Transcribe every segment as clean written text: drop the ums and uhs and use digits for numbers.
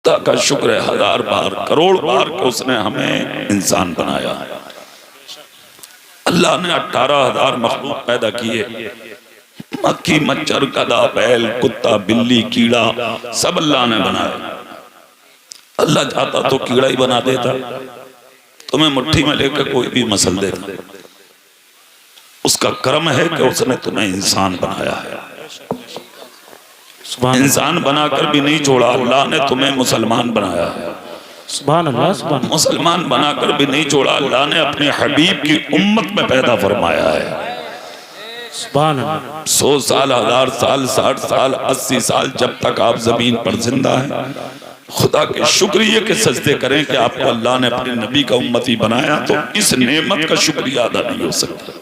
खुदा का शुक्र है 1000 बार करोड़ बार कि उसने हमें इंसान बनाया। अल्लाह ने 18,000 मखलूक पैदा किए, मक्खी मच्छर गधा बैल कुत्ता बिल्ली कीड़ा सब अल्लाह ने बनाया। अल्लाह चाहता तो कीड़ा ही बना देता, तुम्हें मुट्ठी में लेकर कोई भी मसल देता। उसका कर्म है कि उसने तुम्हें इंसान बनाया है। इंसान बनाकर भी नहीं छोड़ा, अल्लाह ने तुम्हें मुसलमान बनाया है। सुभान अल्लाह, सुभान अल्लाह। मुसलमान बनाकर भी नहीं छोड़ा, अल्लाह ने अपने हबीब की उम्मत में पैदा फरमाया है। सुभान अल्लाह। 100 साल 1000 साल 60 साल 80 साल जब तक आप जमीन पर जिंदा हैं, खुदा के शुक्रिया के सजदे करें कि आपको अल्लाह ने अपने नबी का उम्मती बनाया। तो इस नेमत का शुक्रिया अदा नहीं हो सकता।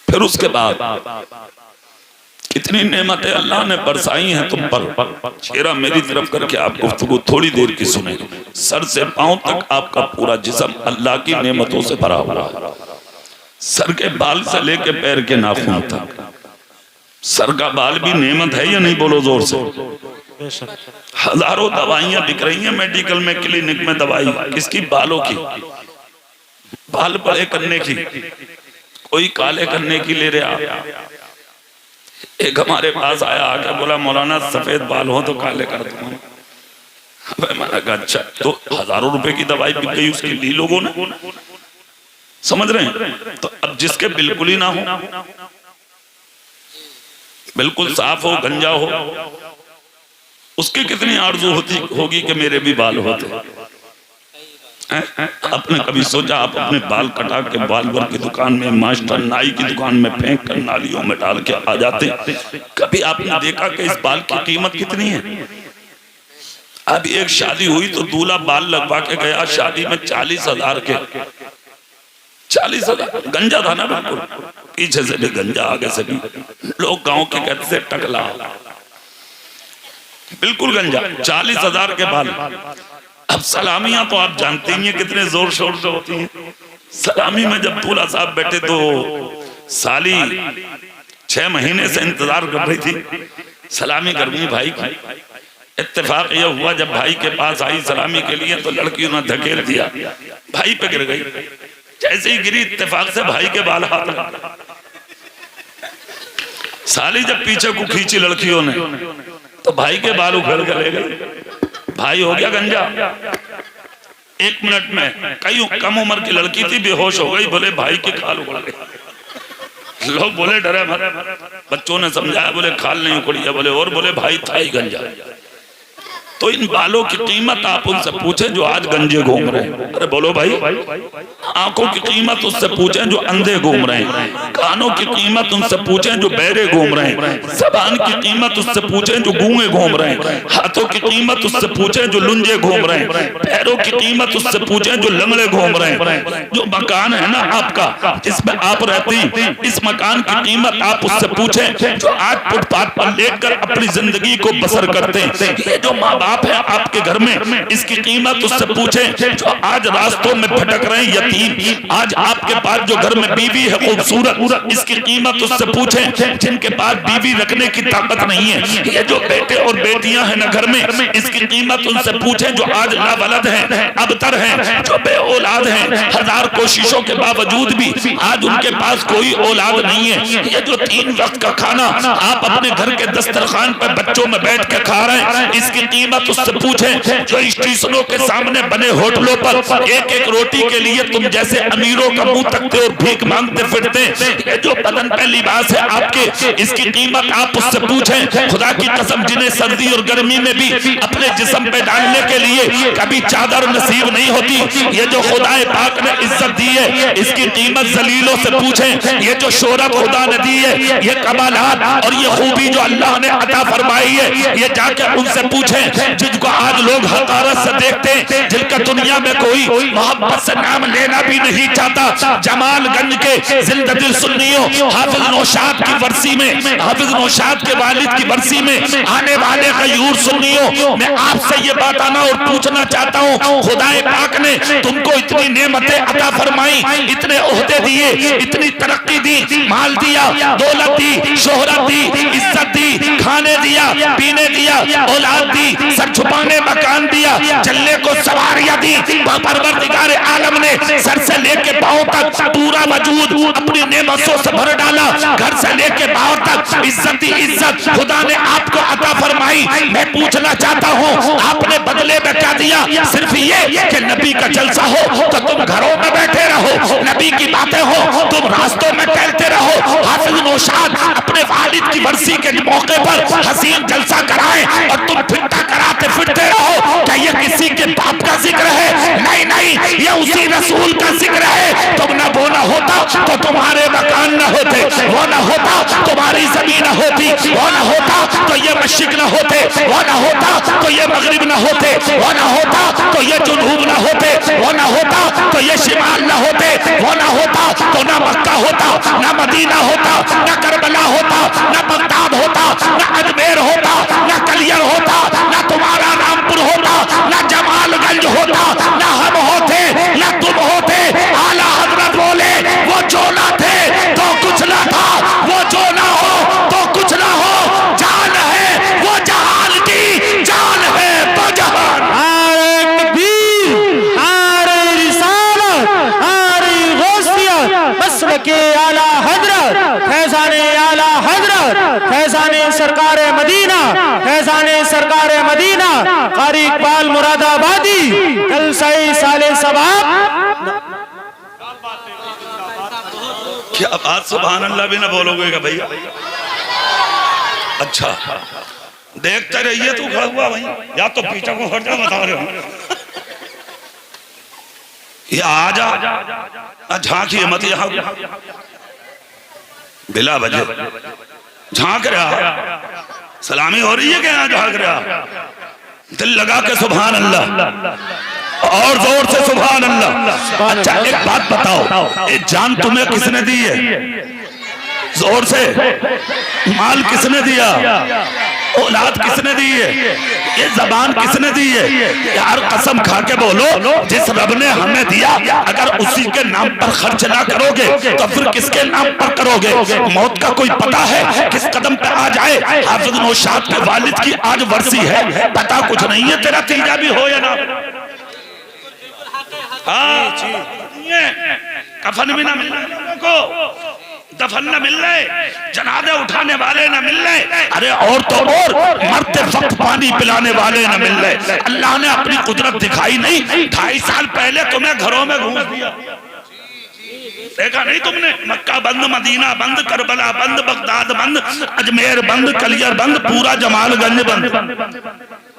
फिर उसके बाद कितनी नेमतें अल्लाह ने बरसाई हैं तुम पर। चेहरा मेरी तरफ करके आप गुफ्तगू थोड़ी देर की सुने। सर से पांव तक आपका पूरा जिस्म अल्लाह की नेमतों से भरा हुआ है। सर के बाल से लेके पैर के नाखून तक। सर का बाल भी नेमत है या नहीं, बोलो जोर से। हजारों दवाइयां बिक रही हैं मेडिकल में, क्लिनिक में दवाई किसकी? बालों की। बाल बड़े करने की, कोई काले करने की ले रहा। एक हमारे पास आया, आके बोला मौलाना सफेद बाल हो तो काले कर दूंगा। मैंने कहा अच्छा, तो हजारों रुपए की दवाई बिक गई उसकी ली लोगों ने, समझ रहे हैं? तो अब जिसके बिल्कुल ही ना हो, बिल्कुल साफ हो गंजा हो, उसकी कितनी आरज़ू होगी कि मेरे भी बाल होते। आपने कभी सोचा आप अपने बाल कटा के बालवर की दुकान में, मास्टर नाई की दुकान में फेंक कर नालियों में डाल के आ जाते? कभी आपने देखा कि इस बाल की कीमत कितनी है? अभी एक शादी हुई तो दूल्हा बाल लगवा के गया शादी में 40,000 के। 40,000 गंजा था ना, बिल्कुल पीछे से भी गंजा आगे से भी। लोग गांव के कहते थे टकला, बिल्कुल गंजा। 40,000 के बाल। अब सलामियां तो आप जानते ही हैं कितने जोर शोर से होती हैं। सलामी में जब दूल्हा साहब बैठे तो साली 6 महीने से इंतजार कर रही थी सलामी करनी भाई की। इत्तेफाक यह हुआ जब भाई के पास आई सलामी के लिए तो लड़कियों ने धकेल दिया, भाई पे गिर गई। जैसे ही गिरी इत्तेफाक से भाई के बाल हाथ लगा। साली जब पीछे को खींची लड़कियों ने तो भाई के बाल उखड़ के ले गए। भाई हो गया गंजा 1 मिनट में। कई कम उम्र की लड़की थी, बेहोश हो गई, बोले भाई के खाल उखड़ गए। लोग बोले डरे मत। बच्चों ने समझाया, बोले खाल नहीं उखड़ी है, बोले और, बोले भाई था ही गंजा। तो इन बालों की कीमत आप उनसे पूछें जो आज गंजे घूम रहे हैं। अरे बोलो भाई। आंखों की कीमत उससे पूछें जो अंधे घूम रहे हैं। कानों की कीमत उनसे पूछें जो बहरे घूम रहे हैं। ज़बान की कीमत उससे पूछें जो गूंगे घूम रहे हैं। हाथों की कीमत उससे पूछें जो लुंजे घूम रहे हैं। पैरों की कीमत उससे पूछें जो लंगड़े घूम रहे हैं। जो मकान है ना आपका जिसमें आप रहते हैं, इस मकान की कीमत आप उससे पूछें जो आज फुटपाथ पर लेकर अपनी जिंदगी को बसर करते हैं। ये जो माँ बाप है आपके घर में, इसकी कीमत उससे पूछें जो आज रास्तों में भटक रहे हैं यतीम। आज आपके पास जो घर में बीवी है खूबसूरत, इसकी कीमत उससे पूछें जिनके पास बीवी रखने की ताकत नहीं है। ये जो बेटे और बेटियां हैं ना घर में, इसकी कीमत उनसे पूछें जो आज नावलद हैं, अबतर हैं, जो बे औलाद हैं। 1000 कोशिशों के बावजूद भी आज उनके पास कोई औलाद नहीं है। ये जो 3 वक्त का खाना आप अपने घर के दस्तरखान पर बच्चों में बैठ के खा रहे हैं, इसकी कीमत उससे पूछें जो स्टेशनों के सामने बने होटलों पर एक एक रोटी के लिए तुम जैसे अमीरों का मुंह तकते और भीख मांगते फिरते। ये जो बदन पे लिबास है आपके, इसकी कीमत आप उससे पूछें। खुदा की कसम, जिन्हें सर्दी और गर्मी में भी अपने जिस्म पे डालने के लिए कभी चादर नसीब नहीं होती, ये जो खुदाए पाक ने इज्जत दी है, इसकी कीमत जलीलों से पूछें। ये जो शोहरत खुदा ने दी है, ये कमालात और ये खूबी जो अल्लाह ने अता फरमाई है, ये जाके उनसे पूछें जिनको आज लोग हकारत से देखते हैं, जिनका दुनिया में कोई मोहब्बत से नाम लेना भी नहीं चाहता। जमालगंज के जिंदगी सुन्नियों हाफिज नौशाद की वर्सी में, हाफिज नौशाद के वालिद की वर्सी में आने वाले गयूर सुन्नियों, मैं आपसे ये बताना और पूछना चाहता हूँ, खुदाए पाक ने तुमको इतनी नेमतें अता फरमाई, इतने ओहदे दिए, इतनी तरक्की दी, माल दिया, दौलत दी, शोहरत दी, इज्जत दी, खाने दिया, पीने दिया, औलाद दी, सर छुपाने मकान दिया, चलने को सवारियां दी। परवरदिगार आलम ने सर से लेके पांव तक पूरा वजूद अपनी नेमतों से भर डाला। घर से लेके पांव तक इज्जत ही इज्जत खुदा ने आपको अता फरमाई। मैं पूछना चाहता हूँ, आपने बदले में क्या दिया? सिर्फ ये कि नबी का जलसा हो तो तुम घरों में बैठे रहो, नबी की बातें हो तुम रास्तों में टहलते रहो। हाफिज नौशाद अपने वालिद की वर्सी के मौके पर हसीन जलसा कराए और तुम फिरता कराते फिरते रहो। क्या ये किसी के बाप का जिक्र है? नहीं नहीं, ये उसी रसूल का जिक्र है। तुम ना वो ना होता तो तुम्हारे मकान न होते, वो ना होता तुम्हारी जमीन न होती, वो ना होता तो ये मशरिक न होते, वो ना होता तो ये मगरिब न होते, वो ना होता तो ये जुनूब न होते, वो ना होता तो ये शिमाल न होते, वो ना होता तो ना मक्का होता, ना मदीना होता, ना करबला होता, ना बगदाद होता, ना अजमेर होता, ना कलियर होता, ना तुम्हारा रामपुर होता, ना जमालगंज होता, ना हम होते, ना तुम होते। आला हजरत बोले वो जो ना थे तो कुछ ना था, वो जो ना हो तो कुछ ना हो। जान है वो जहान की, जान है वो जहान। आरे तकबीर, आरे रिसालत, आरे गौसियत, मसलके आला हजरत, फैज़ाने आला हजरत, फैज़ाने सरकार मदीना, फैज़ाने सरकार मदीना, कारी इकबाल मुरादाबादी, कल सही साले सबाब। क्या बात, सुभान अल्लाह भी ना बोलोगे क्या भैया? अच्छा देखते रहिए, तू खड़ा हुआ भाई, या तो पीछे को हट जा, बता रहे हो। ये आ जा, झांकिए मत यहाँ, बिला वजह झांक रहा। सलामी हो रही है क्या? यहाँ झांक रहा, दिल लगा के सुभान अल्लाह और जोर से सुभान अल्लाह। अच्छा एक बात बताओ, ये जान तुम्हें किसने दी है? जोर से। माल किसने दिया? औलाद किसने दी है? ये जबान किसने दी है? यार कसम खा के बोलो, जिस रब ने हमें दिया अगर उसी के नाम पर खर्च ना करोगे तो फिर किसके नाम पर करोगे? मौत का कोई पता है किस कदम पे आ जाए? हाफिज नौशाद के वालिद की आज वर्सी है, पता कुछ नहीं है तेरा तीजा भी हो या ना। हाँ, कफन भी ना मिल रहा को, दफन न मिल रहे, जनाजे उठाने वाले न मिल रहे, अरे और तो और मरते वक्त पानी पिलाने वाले न मिल रहे। अल्लाह ने अपनी कुदरत दिखाई नहीं? 2.5 साल पहले तुम्हें घरों में घूस दिया, देखा नहीं तुमने? मक्का बंद, मदीना बंद, करबला बंद, बगदाद बंद, अजमेर बंद, कलियर बंद, पूरा जमालगंज बंद।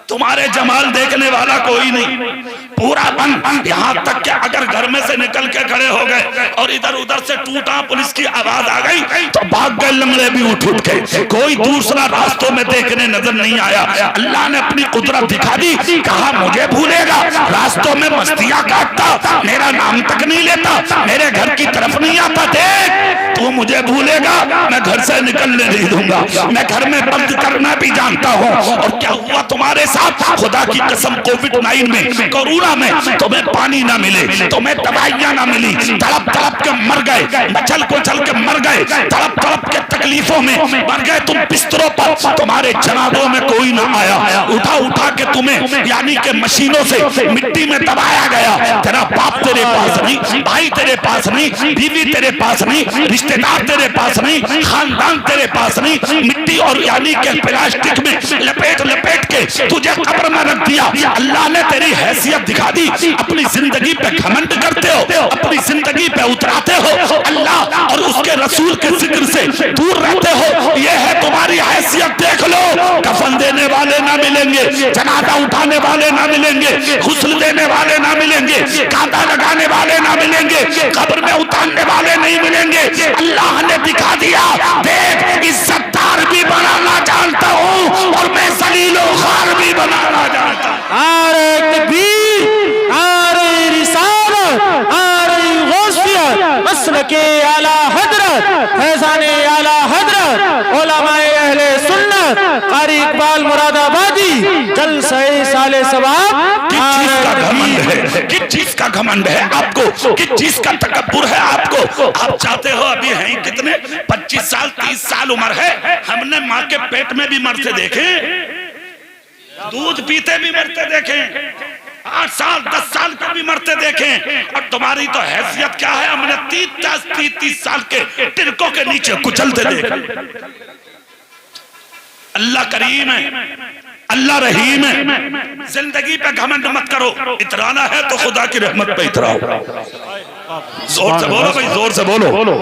तुम्हारे जमाल देखने वाला कोई नहीं, पूरा बंद। यहाँ तक कि अगर घर में से निकल के खड़े हो गए और इधर उधर से टूटा पुलिस की आवाज आ गई तो भाग गए, लंगड़े भी उठ गए, कोई दूसरा रास्तों में देखने नजर नहीं आया। अल्लाह ने अपनी कुदरत दिखा दी, कहा मुझे भूलेगा? रास्तों में मस्तियां काटता, मेरा नाम तक नहीं लेता, मेरे घर की तरफ नहीं आता। देख तू मुझे भूलेगा, मैं घर से निकलने नहीं दूंगा, मैं घर में बंद करना भी जानता हूँ। और क्या हुआ तुम्हारे साथ? खुदा की कसम, कोविड-19 में, कोरोना में तुम्हें पानी ना मिले, तुम्हें दवाइयां ना मिली, तड़प तड़प के मर गए, मचल को चल के मर गए, तड़प तड़प के तकलीफों में मर गए तुम बिस्तरों पर, तुम्हारे जनाजों में कोई ना आया, उठा उठा के तुम्हें यानी कि मशीनों से मिट्टी में दबाया गया। तेरा बाप तेरे पास नहीं, भाई तेरे पास नहीं, बीवी तेरे पास नहीं, रिश्तेदार तेरे पास नहीं, खानदान तेरे पास नहीं, मिट्टी और यानी कि प्लास्टिक में लपेट लपेट के तुझे कब्र में रख दिया। अल्लाह ने तेरी हैसियत दिखा दी, अपनी जिंदगी पे घमंड करते हो, अपनी जिंदगी पे उतराते हो, अल्लाह और उसके रसूल के जिक्र से दूर रहते हो। ये है तुम्हारी हैसियत, देख लो। कफन देने वाले ना मिलेंगे, जनाजा उठाने वाले ना मिलेंगे, गुस्ल देने वाले ना मिलेंगे, कांटा लगाने वाले ना मिलेंगे, कब्र में उतारने वाले नहीं मिलेंगे। अल्लाह ने दिखा दिया, देख इज्जतदार भी बनाना जानता हूँ और मैं जलीलो खार भी बनाना जानता हूँ। आरे तकबीर, आरे रिसालत, आरे गौसियत, मसलके आला हजरत, फैज़ाने आला हजरत, उलमाए अहले सुन्नत, कारी इकबाल मुरादाबादी, जल सही साले सवाब। किस चीज का घमंड है? किस चीज का घमंड है आपको? किस चीज का तकब्बुर है आपको? आप चाहते हो, अभी हैं कितने 25 साल 30 साल उम्र है, हमने माँ के पेट में भी मरते देखे। दूध पीते भी मरते देखें, 8 साल 10 साल के भी मरते देखें, और तुम्हारी तो हैसियत क्या है, हमने 30 साल के टिरकों के नीचे कुचलते देखे। अल्लाह करीम है, अल्लाह रहीम है। जिंदगी पे घमंड मत करो, इतराना है तो खुदा की रहमत पे इतराओ। जोर से बोलो भाई, जोर से बोलो।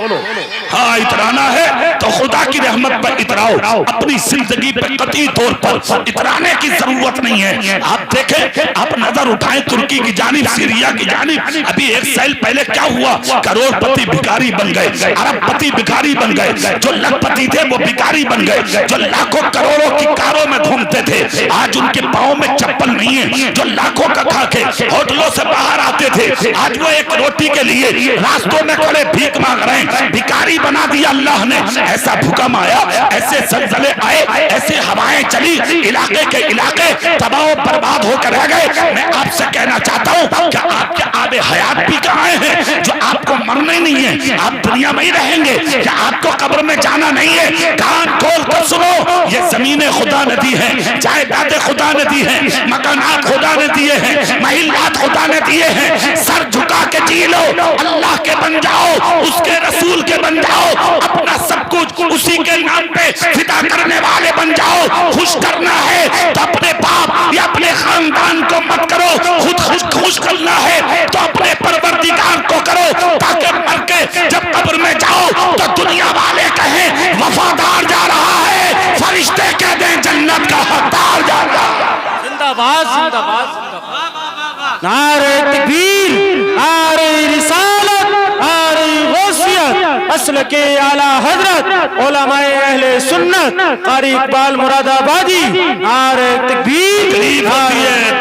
हाँ, इतराना है तो खुदा की रहमत पर इतराओ। अपनी जिंदगी पे कतई तौर पर इतराने की जरूरत नहीं है। आप देखें, आप नजर उठाएं तुर्की की जानिब, सीरिया की जानिब। अभी 1 साल पहले क्या हुआ, करोड़पति भिखारी बन गए, अरबपति भिखारी बन गए, जो लखपति थे वो भिखारी बन गए, जो लाखों करोड़ों की कारों में घूमते थे आज उनके पाँव में चप्पल नहीं है, जो लाखों का खा के होटलों से बाहर आते थे आज वो एक रोटी के लिए रास्तों में खड़े भीख मांग रहे हैं। भिखारी बना दिया अल्लाह ने। ऐसा भूकंप आया, ऐसे जलजले आए, ऐसे हवाएं चली, इलाके के इलाके तबाह बर्बाद होकर रह गए। मैं आपसे कहना चाहता हूँ कि आपके आबे हयात भी कहाँ हैं, जो आपको मरना नहीं है, आप दुनिया में ही रहेंगे, क्या आपको कब्र में जाना नहीं है। कान खोल कर सुनो, ये जमीनें खुदा ने दी है, जायदादें खुदा ने दी है, मकानात खुदा ने दिए हैं, महिलात खुदा ने दिए हैं। सर झुका के जी लो, अल्लाह के बन जाओ, उसके रसूल के बन जाओ, अपना सब कुछ उसी के नाम पे फिदा करने वाले बन जाओ। खुश करना है तो अपने बाप या अपने खानदान को मत करो, खुद खुश करना है तो अपने परवरदिगार को करो, ताकि मर के जब कब्र में जाओ तो दुनिया वाले कहें वफादार जा रहा है, फरिश्ते कह दें जन्नत का हकदार जा रहा है। जिंदाबाद जिंदाबाद जिंदाबाद। नारे तकबीर, नारे रिसालत, नारे गौसियत, असल के आला हजरत उलमाए अहले सुन्नत कारी इकबाल मुरादाबादी। नारे तकबीर।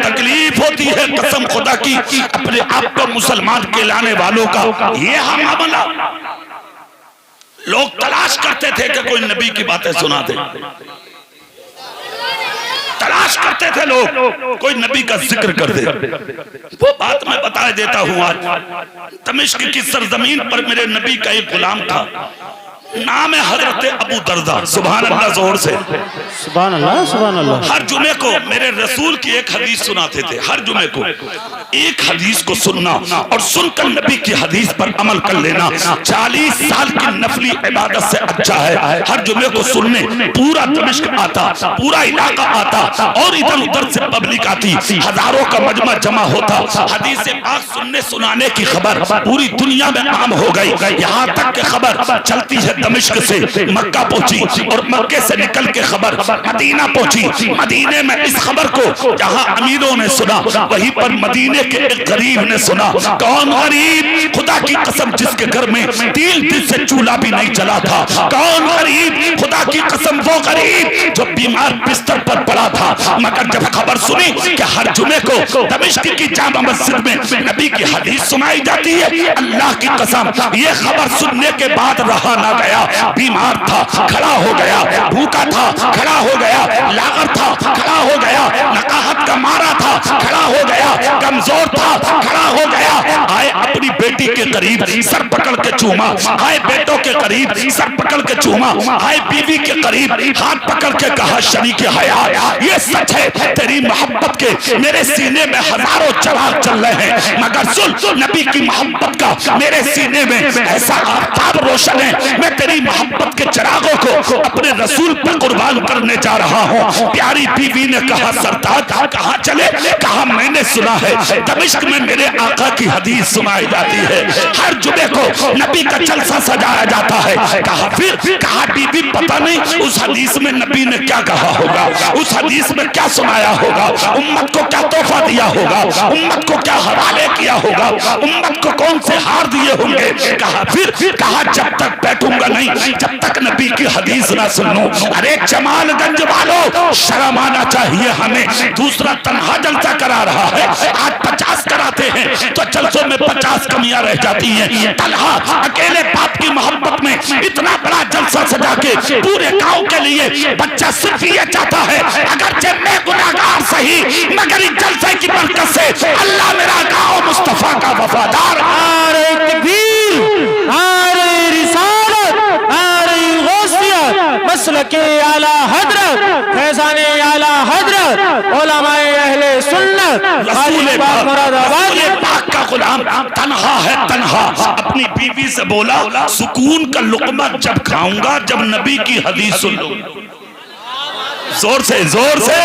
तकलीफ होती है कसम खुदा की अपने आप को मुसलमान कहलाने वालों का। ये हम मामला लोग तलाश करते थे कि कोई नबी की बातें सुना दे, तलाश करते थे लोग कोई नबी का जिक्र कर दे। वो बात मैं बता देता हूँ। आज दमिश्क की सरजमीन पर मेरे नबी का एक गुलाम था, नाम है हजरत अबू दरदा। सुभान अल्लाह, जोर से सुभान अल्लाह सुभान अल्लाह। हर जुमे को मेरे रसूल की एक हदीस सुनाते थे। हर जुमे को एक हदीस को सुनना और सुनकर नबी की हदीस पर अमल कर लेना 40 साल की नफली इबादत से अच्छा है। हर जुमे को सुनने पूरा दमिश्क आता, पूरा इलाका आता और इधर उधर से पब्लिक आती, हजारों का मजमा जमा होता। हदीस पाक सुनने सुनाने की खबर पूरी दुनिया में आम हो गई। यहाँ तक की खबर चलती है दमिश्क से मक्का पहुंची और मक्के से निकल के खबर मदीना पहुंची। मदीने में इस खबर को जहां अमीरों ने सुना, वहीं पर मदीने के एक गरीब ने सुना। कौन गरीब? खुदा की कसम जिसके घर में 3 दिन से चूल्हा भी नहीं जला था। कौन गरीब? खुदा की कसम वो गरीब जो बीमार बिस्तर पर पड़ा था। मगर जब खबर सुनी कि हर जुमे को दमिश्क की जामा मस्जिद में नबी की हदीस सुनाई जाती है, अल्लाह की कसम ये खबर सुनने के बाद रहा ना गया। बीमार था, खड़ा हो गया, भूखा था, खड़ा हो गया, लागर था, खड़ा हो गया, नकाहत का मारा था, खड़ा हो गया, कमजोर था, खड़ा हो गया। आए अपनी बेटी के करीब सर पकड़ के चूमा, आए बेटों के करीब सर पकड़ के चूमा, आए बीवी के करीब हाथ पकड़ के कहा शरीक हया, ये सच है तेरी मोहब्बत के मेरे सीने में हजारों चिराग चल रहे हैं, मगर सुन नबी की मोहब्बत का मेरे सीने में ऐसा आफताब रोशन है, मैं तेरी मोहब्बत के चिरागों को अपने रसूल पर कुर्बान करने जा रहा हूँ। प्यारी बीवी ने कहा सरताज कहाँ चले? कहा मैंने सुना है दमिश्क में मेरे आका की हदीस सुनाई जाती है, हर जुमे को नबी का जलसा सजाया जाता है। कहा फिर? कहा बीबी पता नहीं उस हदीस में नबी ने क्या कहा होगा, उस हदीस में क्या सुनाया होगा, उम्मत को क्या तोहफा दिया होगा, उम्मत को क्या हवाले किया होगा, उम्मत को कौन से हार दिए होंगे। कहा फिर? कहा जब तक बैठूंगा नहीं जब तक नबी की हदीस ना सुन लूं। अरे जमालगंज वालों, शर्म आना चाहिए हमें। दूसरा तन्हा जलसा करा रहा है, आज 50 कराते हैं तो जलसों में 50 कमियां रह जाती हैं। तन्हा अकेले बाप की मोहब्बत में इतना बड़ा जलसा सजा के पूरे गांव के लिए बच्चा सिर्फ ये चाहता है, अगर जब मैं गुनाहगार सही मगर इस जलसे की बरकत से अल्लाह मेरा गांव मुस्तफा का वफादार। नारे तकबीर, नारे रिसालत, नारे गौसियत, मसलके आला हजरत, फैज़ाने आला हजरत उलमाए अहले सुन्नत रसूल गाजियाबाद मुरादाबाद पाक का गुलाम तन्हा है, तन्हा। अपनी बीवी से बोला सुकून का लुकमा जब खाऊंगा जब नबी की हदीस सुन लूंगा। जोर से, जोर से।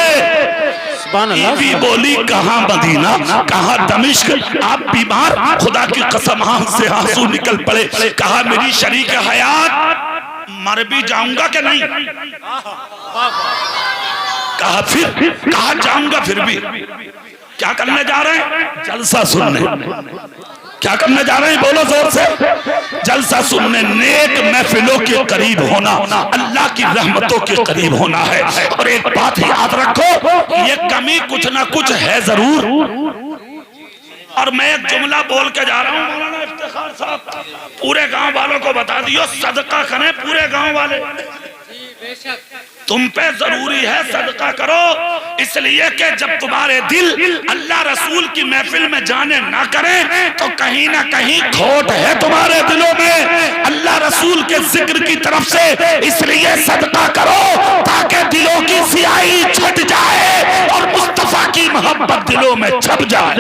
बीवी बोली कहाँ मदीना, कहाँ दमिश्क, आप बीमार? खुदा की कसम आंख से आंसू निकल पड़े। कहा मेरी शरीक हयात मर भी जाऊंगा कि नहीं? कहा फिर, कहा जाऊंगा फिर भी। क्या करने जा रहे हैं? जलसा सुनने। क्या करने जा रहे हैं? बोलो जोर से। जलसा सुनने, नेक महफिलों के करीब होना, अल्लाह की रहमतों के करीब होना है। और एक बात याद रखो, ये कमी कुछ ना कुछ है जरूर। और मैं एक जुमला बोल के जा रहा हूँ, मौलाना इफ्तिखार साहब, पूरे गांव वालों को बता दियो, सदका करें पूरे गांव वाले। तुम पे जरूरी है सदका करो, इसलिए कि जब तुम्हारे दिल अल्लाह रसूल की महफिल में जाने ना करें तो कहीं ना कहीं खोट है तुम्हारे दिलों में अल्लाह रसूल के जिक्र की तरफ से। इसलिए सदका करो ताकि दिलों की सियाही छट जाए और मुस्तफा की मोहब्बत दिलों में छप जाए।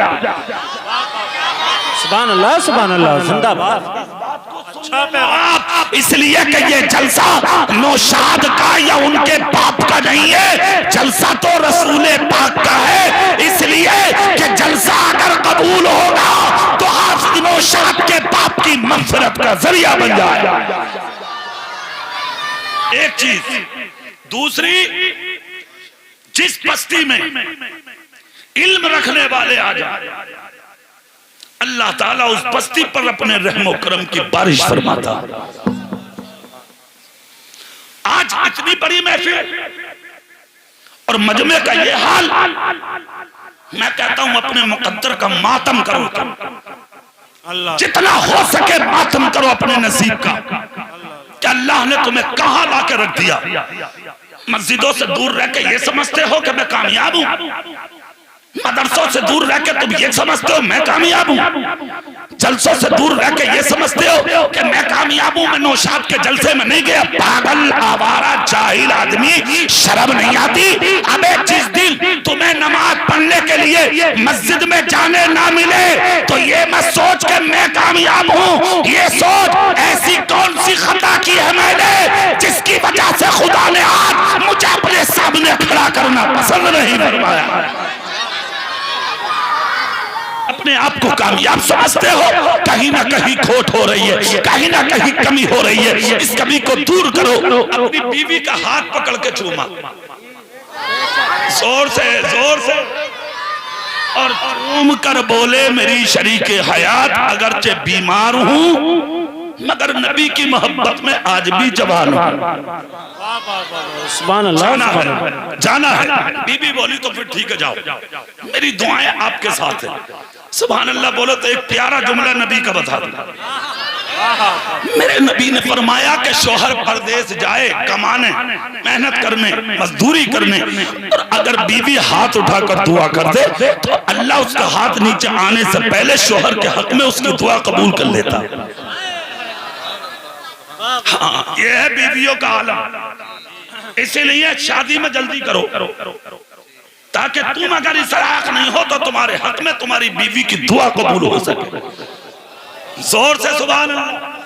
सुभान अल्लाह, जिंदाबाद। इसलिए कि ये जलसा नौशाद का या उनके बाप का नहीं है, जलसा तो रसूल पाक का है। इसलिए कि जलसा अगर कबूल होगा तो हाफिज नौशाद के बाप की मग़फ़िरत का जरिया बन जाएगा। एक चीज। दूसरी, जिस बस्ती में इल्म रखने वाले आ जाए अल्लाह ताला उस बस्ती पर अपने रहमो करम की बारिश फरमाता। आज इतनी बड़ी महफिल और मजमे का ये हाल, मैं कहता हूं अपने मुकद्दर का मातम करो, जितना हो सके मातम करो अपने नसीब का कि अल्लाह ने तुम्हें कहां ला के रख दिया। मस्जिदों से दूर रह के ये समझते हो कि मैं कामयाब हूं, मदरसों से दूर रह के तुम ये समझते हो मैं कामयाब हूं, जलसों से दूर रह के ये समझते हो कि मैं कामयाब हूं, मैं नौशाद के जलसे में नहीं गया। पागल, आवारा, जाहिल आदमी, शर्म नहीं आती? अब एक चीज दिल तुम्हें नमाज पढ़ने के लिए मस्जिद में जाने ना मिले तो ये मत सोच के मैं कामयाब हूं, ये सोच ऐसी कौन सी खता की है मैंने जिसकी वजह से खुदा ने आज मुझे अपने सामने खड़ा करना पसंद नहीं फरमाया। अपने आप को कामयाब समझते हो, कहीं ना कहीं खोट हो रही है, कहीं ना कहीं कमी हो रही है। इस कमी को दूर करो। अपनी बीवी का हाथ पकड़ के चूमा, जोर से, जोर से, और चूम कर बोले मेरी शरीके हयात अगरचे बीमार हूं मगर नबी की मोहब्बत में आज भी जवान हूं। सुभान अल्लाह, जाना है। बीबी बोली तो फिर ठीक है जाओ, मेरी दुआएं आपके साथ है। सुभान अल्लाह बोलो तो एक प्यारा जुमला नबी का बता दो। मेरे नबी ने फरमाया कि शोहर परदेश जाए कमाने, मेहनत करने, मजदूरी करने, और अगर बीवी हाथ उठाकर दुआ कर दे तो अल्लाह उसका हाथ नीचे आने से पहले शोहर के हक में उसकी दुआ कबूल कर लेता। हाँ, ये है बीवियों का आलम। इसीलिए शादी में जल्दी करो ताकि तुम अगर इस लायक नहीं हो तो तुम्हारे हक में तुम्हारी बीवी की दुआ कबूल हो सके। जोर से सुभान अल्लाह।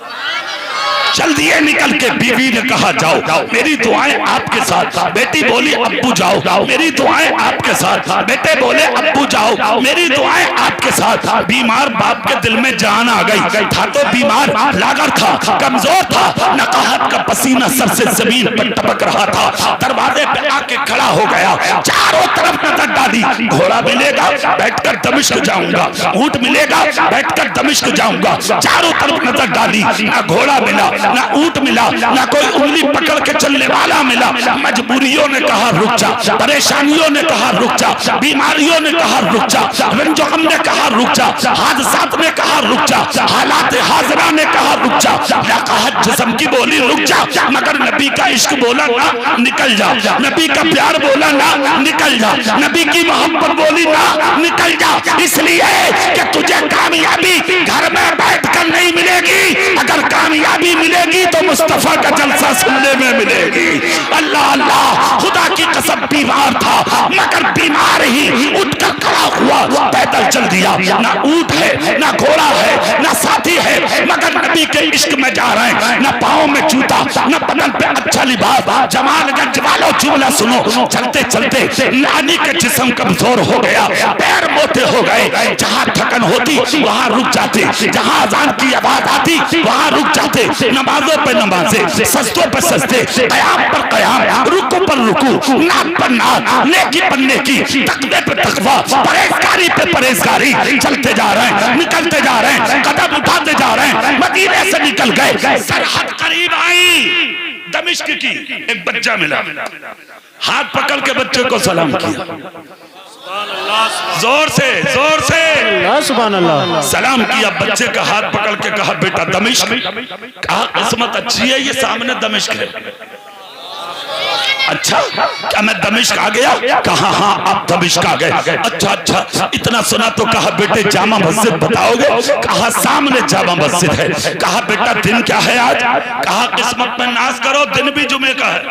जल्दी निकल के बीवी ने कहा जाओ मेरी दुआएं आपके साथ। बेटी बोली अब्बू जाओ, मेरी दुआएं आपके साथ। बेटे बोले अब्बू जाओ, मेरी दुआएं आपके साथ। बीमार बाप के दिल में जान आ गई, था तो बीमार, लागर था, कमजोर था, नकाहत का पसीना सर से जमीन पर टपक रहा था। दरवाजे पे आके खड़ा हो गया, चारों तरफ नजर डाली। घोड़ा मिलेगा बैठकर दमिश्क जाऊंगा, ऊंट मिलेगा बैठकर दमिश्क जाऊंगा। चारों तरफ नजर डाली, ना घोड़ा मिला, ना ऊंट मिला, ना कोई उंगली पकड़ के चलने वाला मिला। मजबूरियों ने कहा रुक जा, परेशानियों ने कहा रुक जा, बीमारियों ने कहा रुक जा, रंजो-गम ने कहा रुक जा, हादसात ने कहा रुक जा, हालात हाजरा ने कहा रुक जा। नकाहत जिस्म की बोली रुक जा, मगर नबी का इश्क बोला ना निकल जा, नबी का प्यार बोला ना निकल जा, नबी की मोहब्बत बोली ना निकल जा। इसलिए कि तुझे कामयाबी घर में बैठकर नहीं मिलेगी, अगर कामयाबी मिले मिलेगी तो मुस्तफा का जलसा सुनने में मिलेगी। अल्लाह अल्लाह, खुदा की कसम बीमार था मगर बीमार ही उठकर खड़ा हुआ, पैदल चल दिया। ना ऊंट है, ना घोड़ा है, ना साथी है, मगर नबी के इश्क में जा रहे हैं। ना पाँव में जूता, ना बदन पे अच्छा लिबास। जमालगंज वालों जुमला सुनो, चलते चलते नानी के जिस्म कमजोर हो गया, पैर मोटे हो गए। जहाँ थकन होती वहाँ रुक जाते, जहाँ अजान की आवाज आती वहाँ रुक जाते। नमाजों पे नमाजें, सजदों पे सजदे, कयाम पर कयाम, रुकू पर रुकू, नाक पर नाक, नेकी पर नेकी, तकवे पे तकवा, परहेजगारी पे परहेजगारी। चलते जा रहे हैं, निकलते जा रहे हैं, कदम उठाते जा रहे हैं, मदीने से निकल गए। सरहद करीब आई दमिश्क की, एक बच्चा मिला, हाथ पकड़ के बच्चे को सलाम किया, जोर से सुभान अल्लाह सलाम किया। बच्चे का हाथ पकड़ के कहा बेटा दमिश्क। कहा किस्मत अच्छी है ये सामने दमिश्क है। अच्छा क्या मैं दमिश्क आ गया? कहा हाँ आप दमिश्क आ गए। अच्छा अच्छा इतना सुना तो कहा बेटे जामा मस्जिद बताओगे? कहा सामने जामा मस्जिद है। कहा बेटा दिन क्या है आज? कहा किस्मत में नाज करो दिन भी जुमे का है।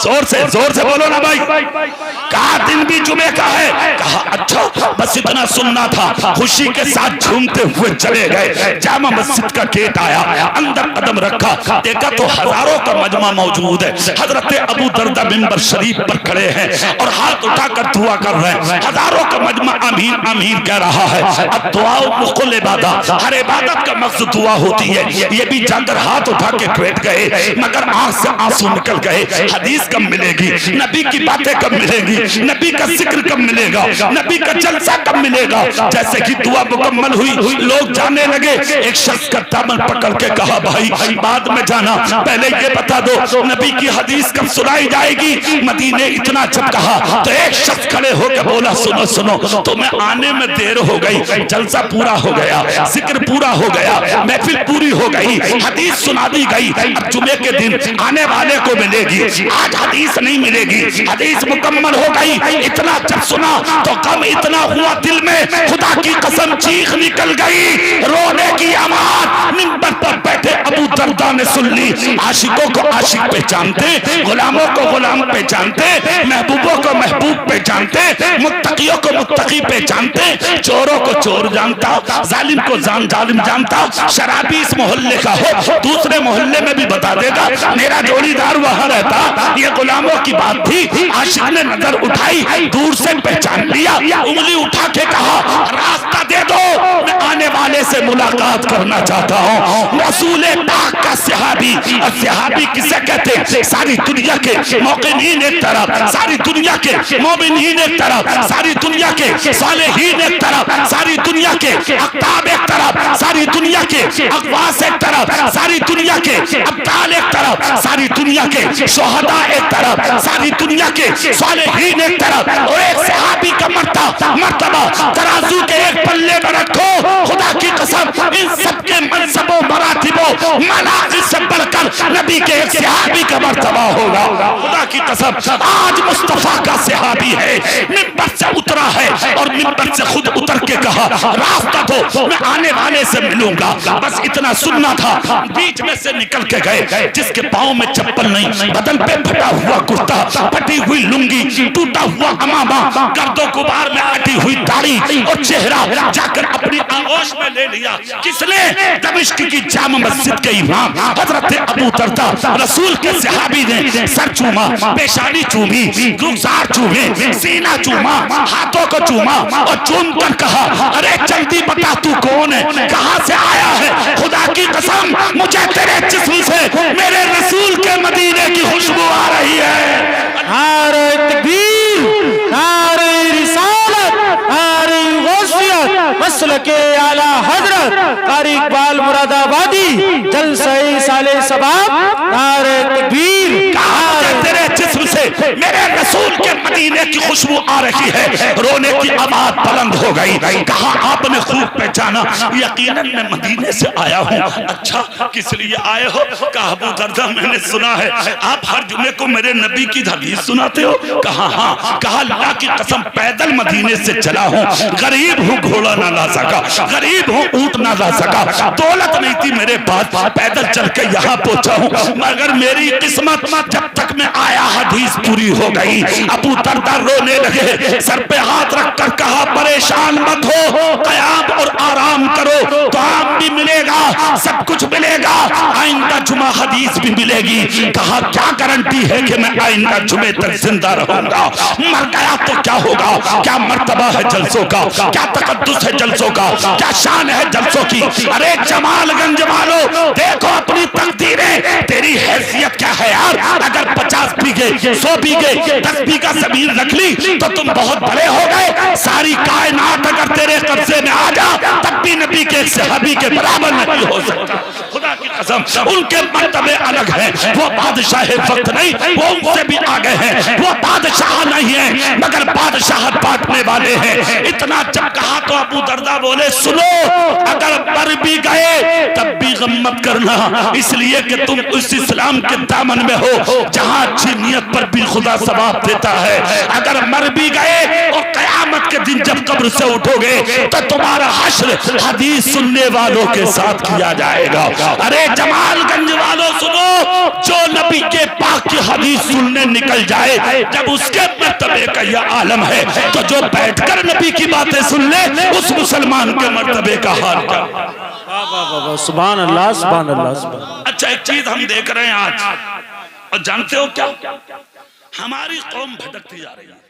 जोर से बोलो ना भाई। कहा दिन भी जुमे का है। कहा अच्छा बस इतना सुनना था। खुशी के साथ झूमते हुए चले गए। जामा मस्जिद का गेट आया, अंदर कदम रखा, देखा तो हजारों का मजमा मौजूद है। हजरत अबू दरदा मिंबर शरीफ पर खड़े हैं और हाथ उठाकर दुआ कर रहे हैं। हजारों का मजमा आमीन आमीन कह रहा है। अब दुआ मुकुल इबादत, हर इबादत का मकसद दुआ होती है। ये भी जाकर हाथ उठा के बैठ गए, मगर आंख से आंसू निकल गए। हदीस कब मिलेगी? नबी की बातें कब मिलेगी? नबी का जिक्र कब मिलेगा? नबी का जलसा कब मिलेगा? जैसे कि दुआ मुकम्मल हुई, लोग जाने लगे। एक शख्स का दामन पकड़ के कहा भाई बाद में जाना, पहले ये बता दो नबी की हदीस कब सुनाई जाएगी? मदीने इतना जब कहा तो एक शख्स खड़े होकर बोला सुनो सुनो, तुम्हें आने में देर हो गई, जलसा पूरा हो गया, जिक्र पूरा हो गया, महफिल पूरी हो गई, हदीस सुना दी गई। अब जुमे के दिन आने वाले को मिलेगी, आज हदीस नहीं मिलेगी, हदीस मुकम्मल हो गई। इतना जब सुना तो कम इतना हुआ दिल में, खुदा की कसम चीख निकल गई, रोने की आवाज। मिंबर पर बैठे अबू दरदा ने सुन ली। आशिकों को आशिक पहचानते, गुलामों को गुलाम पहचानते, महबूबों को महबूब पहचानते, मुत्तकियों को मुत्तकी पहचानते, चोरों को चोर जानता, जालिम को जालिम जानता। शराबी इस मोहल्ले का हो दूसरे मोहल्ले में भी बता देगा मेरा जोड़ीदार वहां रहता। ये गुलामों की बात थी। आशिक ने नजर उठाई, दूर से पहचान लिया, उंगली उठा के कहा रास्ता दे दो, मैं आने वाले से मुलाकात करना चाहता हूँ। रसूल पाक का सहाबी, और सहाबी किसे कहते हैं? सारी दुनिया के मौक़िनीन एक तरफ, सारी दुनिया के मोमिनीन एक तरफ, सारी दुनिया के सालेहीन एक तरफ, सारी दुनिया के अक़ताब एक तरफ, सारी दुनिया के अक़वास एक तरफ, सारी दुनिया के अब्दाल एक तरफ, सारी दुनिया के शुहदा एक तरफ, सारी दुनिया के सालेहीन एक तरफ, और एक सहाबी का मर्तबा तराजू के एक पल्ले में रखो। खुदा की कसम इन सबके मनसबों मरातिबों मनाक़िब से बढ़कर नबी के एक सहाबी का मर्तबा होगा। खुदा की कसम आज मुस्तफा का सहाबी है, मिंबर से उतरा है और मिंबर से खुद उतर के कहा रास्ता दो, मैं आने वाले से मिलूंगा। बस इतना सुनना था। बीच में से निकल के गए, जिसके पाँव में चप्पल नहीं, बदन पे फटा हुआ कुर्ता, फटी हुई लुंगी, टूटा हुआ अमामा, गर्दो गुबार में अटी हुई दाढ़ी, और चेहरा जाकर अपनी आगोश में ले लिया। किसने? दमिश्क की जामा मस्जिद के इमाम हजरत अबू दरदा रसूल के सहाबी ने सर चूमा, पेशानी चूमी, रुखसार चूमे, सीना चूमा, हाथों को चूमा, और चूम कर कहा अरे जल्दी बता तू कौन है, कहां से आया है? खुदा की कसम मुझे तेरे जिस्म से मेरे रसूल के मदीने की खुशबू आ रही है। नारे तकबीर, नारे रिसालत, नारे गौसियत, मसलके आला हजरत कारी इकबाल मुरादाबादी जलसे साले सबाब। नारे तकबीर, तेरे जिस्म से मेरे रसूल के मदीने की खुशबू आ रही है। रोने की आवाज बुलंद हो हो गई। कहा आपने खूब पहचाना, यकीनन मैं मदीने से आया हूँ। अच्छा किस लिए आए हो? कहा अबू दरदा मैंने सुना है आप हर जुमे को मेरे नबी की हदीस सुनाते हो। कहा हाँ। कहा अल्लाह की कसम पैदल मदीने से चला हूँ, गरीब हूँ घोड़ा ना ला सका, गरीब हूँ ऊंट ना ला सका, दौलत नहीं थी मेरे पास, पैदल चल के यहाँ पहुंचा हूँ, मगर मेरी किस्मत जब तक मैं आया हदीस पूरी हो गई। अबू दरदा रोने लगे, सर पे हाथ रखकर कहा परेशान मत हो, कयाम और आराम करो, दुआम भी मिलेगा, सब कुछ मिलेगा, आइंदा जुमा हदीस भी मिलेगी। कहा क्या गारंटी है कि मैं आइंदा जुमे तक जिंदा रहूंगा? मर गया तो क्या होगा? क्या मर्तबा है जलसों का, क्या तकद्दुस है जलसों का, क्या शान है जलसों की? अरे जमालगंज वालों देखो अपनी तकदीरें, तेरी हैसियत क्या है यार? अगर 50 बीघे 100 बीघे 10 बीघा जमीन रख ली तो तुम बहुत बड़े हो गए। सारी कायनात अगर तेरे कब्जे में आ जा तब भी नबी के सहाबी के बराबर नहीं हो सकता। खुदा की कसम उनके मर्तबे अलग हैं, वो बादशाह वक्त नहीं, वो उनसे भी आगे हैं, वो बादशाह नहीं है मगर बादशाह बांटने वाले हैं। इतना जब कहा तो अबू दरदा बोले सुनो, अगर मर भी गए तब भी गम मत करना, इसलिए कि तुम उस इस्लाम के दामन में हो जहां अच्छी नियत पर भी खुदा सवाब देता है। अगर मर भी गए और कयामत के दिन जब कब्र से उठोगे तो तुम्हारा हश्र हदीस सुनने वालों के साथ किया जाएगा। अरे जमालगंज वालों सुनो, जो नबी के पाक की हदीस सुनने निकल जाए जब उसके मर्तबे का यह आलम है, तो जो बैठकर नबी की बातें सुन ले उस मुसलमान के मर्तबे का हाल क्या? सुभान अल्लाह, सुभान अल्लाह, सुभान। अच्छा एक चीज हम देख रहे हैं आज, और जानते हो क्या? हमारी कौम भटकती जा रही है।